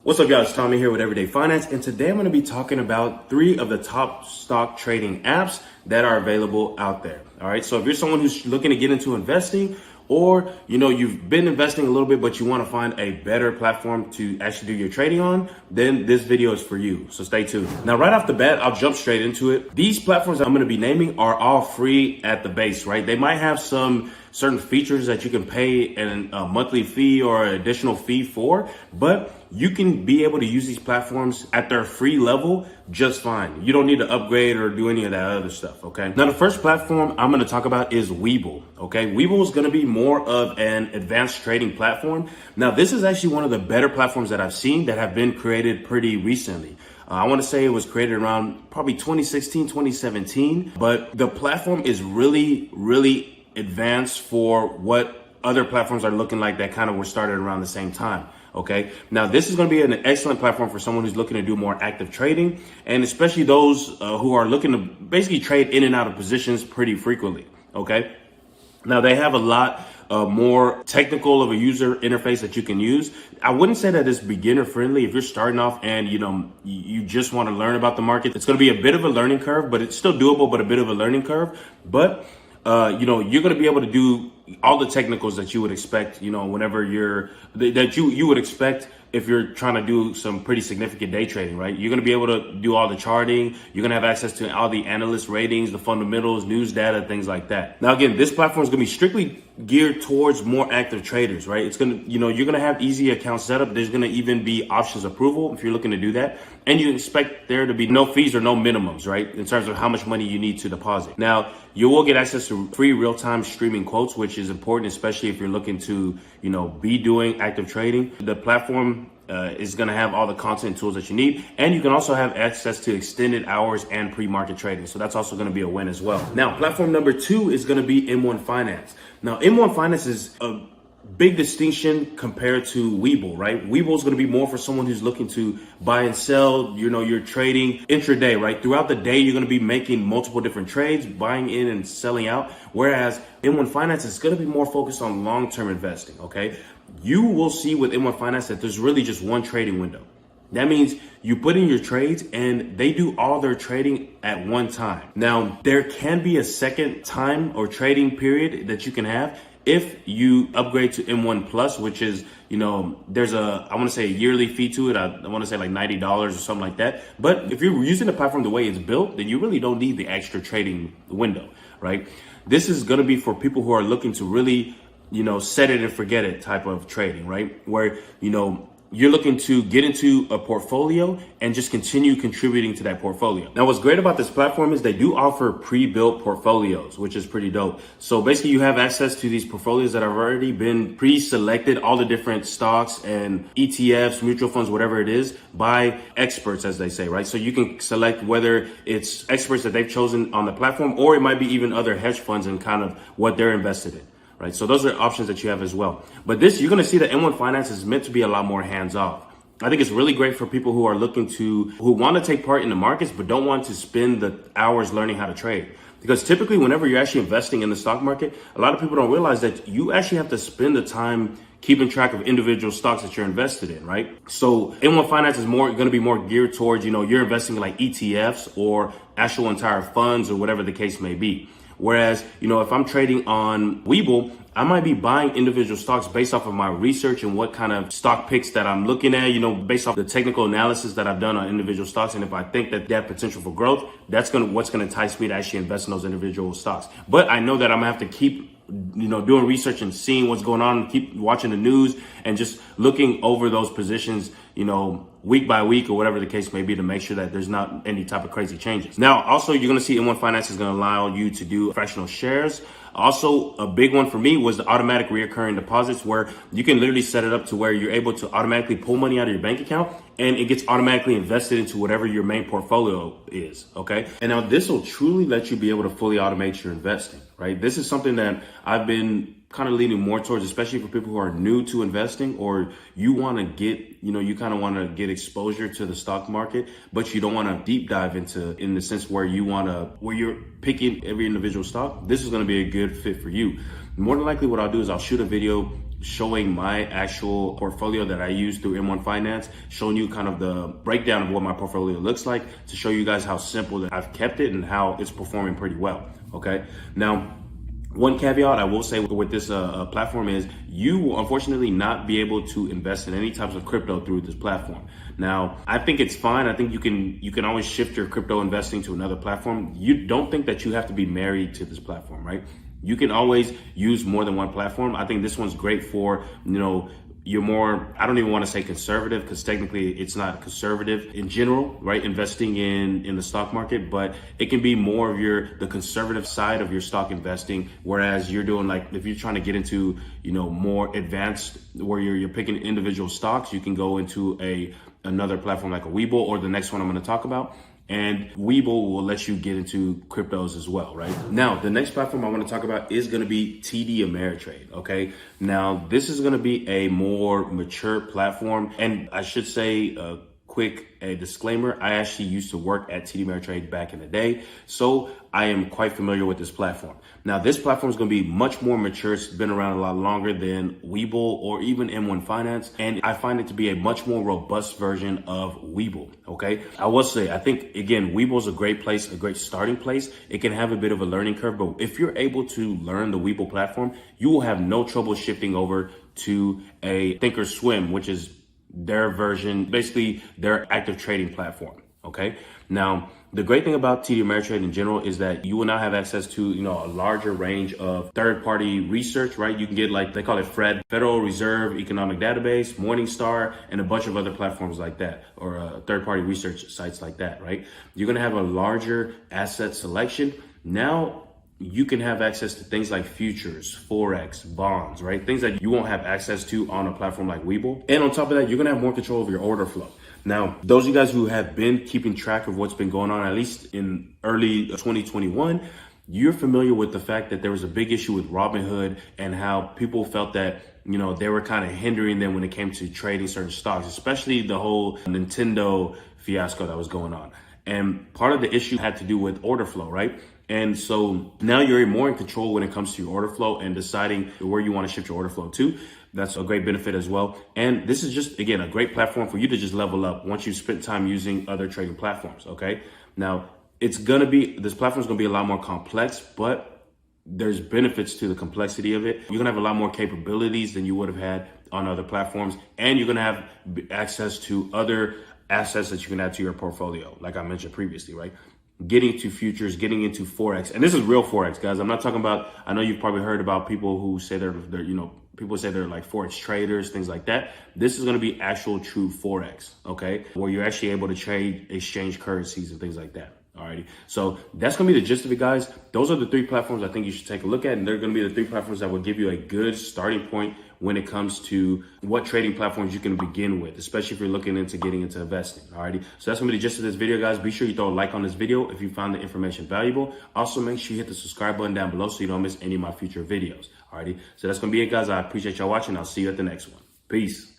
What's up, guys? Tommy here with Everyday Finance, and today I'm going to be talking about 3 of the top stock trading apps that are available out there. All right, so if you're someone who's looking to get into investing, or you've been investing a little bit but you want to find a better platform to actually do your trading on, then this video is for you. So stay tuned. Now, right off the bat, I'll jump straight into it. These platforms I'm going to be naming are all free at the base, right? They might have some certain features that you can pay a monthly fee or an additional fee for, but you can be able to use these platforms at their free level just fine. You don't need to upgrade or do any of that other stuff, okay? Now, the first platform I'm gonna talk about is Webull, okay? Webull is gonna be more of an advanced trading platform. Now, this is actually one of the better platforms that I've seen that have been created pretty recently. I want to say it was created around probably 2016, 2017, but the platform is really advanced for what other platforms are looking like that kind of were started around the same time. Okay, now this is going to be an excellent platform for someone who's looking to do more active trading, and especially those who are looking to basically trade in and out of positions pretty frequently. Okay, now they have a lot more technical of a user interface that you can use. I wouldn't say that it's beginner friendly. If you're starting off and you just want to learn about the market, it's going to be a bit of a learning curve, but it's still doable, but a bit of a learning curve. But you're going to be able to do all the technicals that you would expect, whenever you would expect if you're trying to do some pretty significant day trading, right? You're going to be able to do all the charting. You're going to have access to all the analyst ratings, the fundamentals, news data, things like that. Now, again, this platform is going to be strictly geared towards more active traders, right? It's going to, you're going to have easy account setup. There's going to even be options approval if you're looking to do that. And you expect there to be no fees or no minimums, right? In terms of how much money you need to deposit. Now, you will get access to free real-time streaming quotes, which is important, especially if you're looking to, be doing active trading. The platform is going to have all the content and tools that you need. And you can also have access to extended hours and pre-market trading. So that's also going to be a win as well. Now, platform number 2 is going to be M1 Finance. Now, M1 Finance is a big distinction compared to Webull, right? Webull is going to be more for someone who's looking to buy and sell, you're trading intraday, right? Throughout the day, you're going to be making multiple different trades, buying in and selling out. Whereas M1 Finance is going to be more focused on long-term investing, okay? You will see with M1 Finance that there's really just one trading window. That means you put in your trades and they do all their trading at one time. Now, there can be a second time or trading period that you can have if you upgrade to M1 Plus, which is, there's I want to say a yearly fee to it. I want to say like $90 or something like that. But if you're using the platform the way it's built, then you really don't need the extra trading window, right? This is going to be for people who are looking to really, set it and forget it type of trading, right? Where, you're looking to get into a portfolio and just continue contributing to that portfolio. Now, what's great about this platform is they do offer pre-built portfolios, which is pretty dope. So basically you have access to these portfolios that have already been pre-selected, all the different stocks and ETFs, mutual funds, whatever it is, by experts, as they say, right? So you can select whether it's experts that they've chosen on the platform, or it might be even other hedge funds and kind of what they're invested in. Right, so those are options that you have as well. But you're going to see that M1 Finance is meant to be a lot more hands-off. I think it's really great for people who are who want to take part in the markets, but don't want to spend the hours learning how to trade. Because typically, whenever you're actually investing in the stock market, a lot of people don't realize that you actually have to spend the time keeping track of individual stocks that you're invested in, right? So M1 Finance is going to be more geared towards, you're investing in like ETFs or actual entire funds or whatever the case may be. Whereas, if I'm trading on Webull, I might be buying individual stocks based off of my research and what kind of stock picks that I'm looking at, based off the technical analysis that I've done on individual stocks. And if I think that they have potential for growth, what's going to entice me to actually invest in those individual stocks. But I know that I'm going to have to keep doing research and seeing what's going on, keep watching the news and just looking over those positions, week by week or whatever the case may be, to make sure that there's not any type of crazy changes. Now, also, you're going to see M1 Finance is going to allow you to do fractional shares. Also, a big one for me was the automatic reoccurring deposits, where you can literally set it up to where you're able to automatically pull money out of your bank account and it gets automatically invested into whatever your main portfolio is, okay? And now this will truly let you be able to fully automate your investing, right? This is something that I've been kind of leaning more towards, especially for people who are new to investing, or you want to get, you kind of want to get exposure to the stock market, but you don't want to deep dive in the sense where you're picking every individual stock. This is going to be a good fit for you. More than likely what I'll do is I'll shoot a video showing my actual portfolio that I use through M1 Finance, showing you kind of the breakdown of what my portfolio looks like to show you guys how simple that I've kept it and how it's performing pretty well. Okay. Now, one caveat I will say with this platform is you will unfortunately not be able to invest in any types of crypto through this platform. Now, I think it's fine. I think you can always shift your crypto investing to another platform. You don't think that you have to be married to this platform, right? You can always use more than one platform. I think this one's great for, you're more, I don't even want to say conservative because technically it's not conservative in general, right? Investing in the stock market, but it can be more of the conservative side of your stock investing. Whereas you're doing like, if you're trying to get into, more advanced where you're picking individual stocks, you can go into another platform like a Webull or the next one I'm going to talk about. And Webull will let you get into cryptos as well, right? Now, the next platform I want to talk about is going to be TD Ameritrade, okay? Now, this is going to be a more mature platform. And I should say a disclaimer, I actually used to work at TD Ameritrade back in the day, so I am quite familiar with this platform. Now, this platform is going to be much more mature. It's been around a lot longer than Webull or even M1 Finance, and I find it to be a much more robust version of Webull, okay? I will say, I think, again, Webull is a great place, a great starting place. It can have a bit of a learning curve, but if you're able to learn the Webull platform, you will have no trouble shifting over to a Thinkorswim, which is their version, basically their active trading platform. Okay. Now, the great thing about TD Ameritrade in general is that you will now have access to, a larger range of third-party research, right? You can get like, they call it FRED, Federal Reserve Economic Database, Morningstar, and a bunch of other platforms like that, or third-party research sites like that, right? You're going to have a larger asset selection. Now, you can have access to things like futures, Forex, bonds, right? Things that you won't have access to on a platform like Webull. And on top of that, you're gonna have more control over your order flow. Now, those of you guys who have been keeping track of what's been going on, at least in early 2021, you're familiar with the fact that there was a big issue with Robinhood and how people felt that, they were kind of hindering them when it came to trading certain stocks, especially the whole Nintendo fiasco that was going on. And part of the issue had to do with order flow, right? And so now you're more in control when it comes to your order flow and deciding where you want to shift your order flow to. That's a great benefit as well. And this is just, again, a great platform for you to just level up once you've spent time using other trading platforms, okay? Now, this platform is going to be a lot more complex, but there's benefits to the complexity of it. You're going to have a lot more capabilities than you would have had on other platforms. And you're going to have access to other assets that you can add to your portfolio, like I mentioned previously, right? Getting into futures, getting into Forex. And this is real Forex, guys. I'm not talking about, I know you've probably heard about people who say they're people say they're like Forex traders, things like that. This is going to be actual true Forex, okay? Where you're actually able to trade, exchange currencies and things like that. Alrighty. So that's going to be the gist of it, guys. Those are the three platforms I think you should take a look at. And they're going to be the three platforms that will give you a good starting point when it comes to what trading platforms you can begin with, especially if you're looking into getting into investing. Alrighty. So that's going to be the gist of this video, guys. Be sure you throw a like on this video if you found the information valuable. Also, make sure you hit the subscribe button down below so you don't miss any of my future videos. Alrighty. So that's going to be it, guys. I appreciate y'all watching. I'll see you at the next one. Peace.